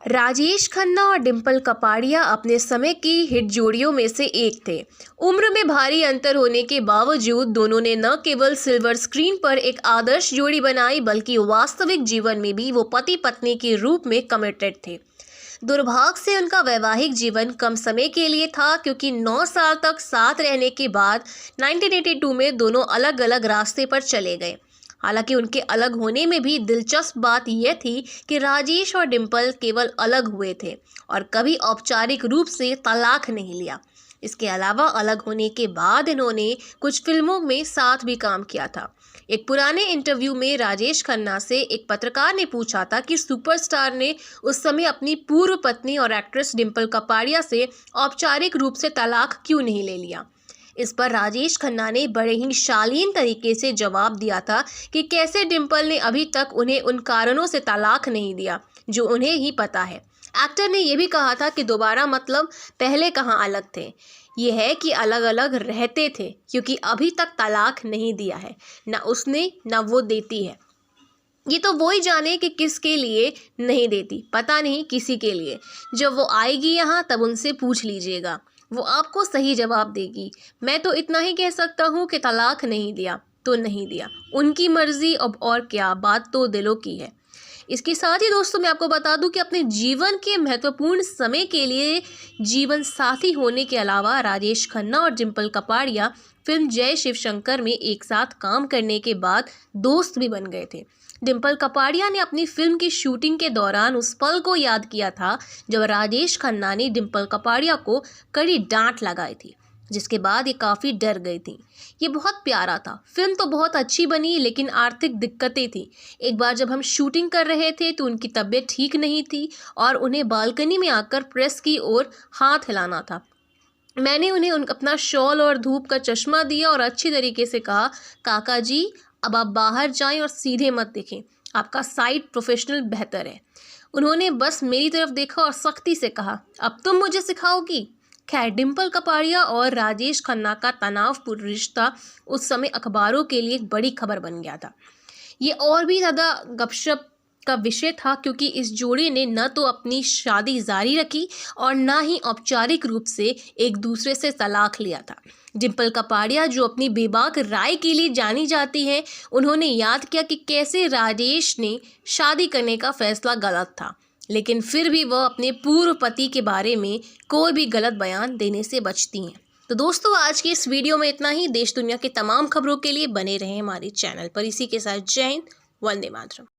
राजेश खन्ना और डिंपल कपाड़िया अपने समय की हिट जोड़ियों में से एक थे। उम्र में भारी अंतर होने के बावजूद दोनों ने न केवल सिल्वर स्क्रीन पर एक आदर्श जोड़ी बनाई बल्कि वास्तविक जीवन में भी वो पति पत्नी के रूप में कमिटेड थे। दुर्भाग्य से उनका वैवाहिक जीवन कम समय के लिए था, क्योंकि 9 साल तक साथ रहने के बाद 1982 में दोनों अलग अलग रास्ते पर चले गए। हालांकि उनके अलग होने में भी दिलचस्प बात यह थी कि राजेश और डिंपल केवल अलग हुए थे और कभी औपचारिक रूप से तलाक नहीं लिया। इसके अलावा अलग होने के बाद इन्होंने कुछ फिल्मों में साथ भी काम किया था। एक पुराने इंटरव्यू में राजेश खन्ना से एक पत्रकार ने पूछा था कि सुपरस्टार ने उस समय अपनी पूर्व पत्नी और एक्ट्रेस डिंपल कपाड़िया से औपचारिक रूप से तलाक क्यों नहीं ले लिया। इस पर राजेश खन्ना ने बड़े ही शालीन तरीके से जवाब दिया था कि कैसे डिंपल ने अभी तक उन्हें उन कारणों से तलाक नहीं दिया जो उन्हें ही पता है। एक्टर ने यह भी कहा था कि दोबारा मतलब पहले कहाँ अलग थे, यह है कि अलग अलग रहते थे, क्योंकि अभी तक तलाक नहीं दिया है, ना उसने ना वो देती है। ये तो वो ही जाने कि किसके लिए नहीं देती, पता नहीं किसी के लिए। जब वो आएगी यहाँ तब उनसे पूछ लीजिएगा, वो आपको सही जवाब देगी। मैं तो इतना ही कह सकता हूँ कि तलाक नहीं दिया तो नहीं दिया, उनकी मर्जी। अब और क्या, बात तो दिलों की है। इसके साथ ही दोस्तों मैं आपको बता दूं कि अपने जीवन के महत्वपूर्ण समय के लिए जीवन साथी होने के अलावा राजेश खन्ना और डिंपल कपाड़िया फिल्म जय शिव शंकर में एक साथ काम करने के बाद दोस्त भी बन गए थे। डिंपल कपाड़िया ने अपनी फिल्म की शूटिंग के दौरान उस पल को याद किया था जब राजेश खन्ना ने डिंपल कपाड़िया को कड़ी डांट लगाई थी, जिसके बाद ये काफ़ी डर गई थी। ये बहुत प्यारा था। फिल्म तो बहुत अच्छी बनी, लेकिन आर्थिक दिक्कतें थी। एक बार जब हम शूटिंग कर रहे थे तो उनकी तबीयत ठीक नहीं थी और उन्हें बालकनी में आकर प्रेस की ओर हाथ हिलाना था। मैंने उन्हें अपना शॉल और धूप का चश्मा दिया और अच्छी तरीके से कहा, काका जी अब आप बाहर जाएं और सीधे मत दिखें, आपका साइड प्रोफेशनल बेहतर है। उन्होंने बस मेरी तरफ देखा और सख्ती से कहा, अब तुम मुझे सिखाओगी। खैर, डिंपल कपाड़िया और राजेश खन्ना का तनावपूर्ण रिश्ता उस समय अखबारों के लिए एक बड़ी खबर बन गया था। ये और भी ज़्यादा गपशप का विषय था, क्योंकि इस जोड़ी ने न तो अपनी शादी जारी रखी और न ही औपचारिक रूप से एक दूसरे से तलाक लिया था। डिंपल कपाड़िया, जो अपनी बेबाक राय के लिए जानी जाती है, उन्होंने याद किया कि कैसे राजेश ने शादी करने का फैसला गलत था, लेकिन फिर भी वह अपने पूर्व पति के बारे में कोई भी गलत बयान देने से बचती हैं। तो दोस्तों, आज की इस वीडियो में इतना ही। देश दुनिया की तमाम खबरों के लिए बने रहें हमारे चैनल पर। इसी के साथ जय हिंद, वंदे मातरम।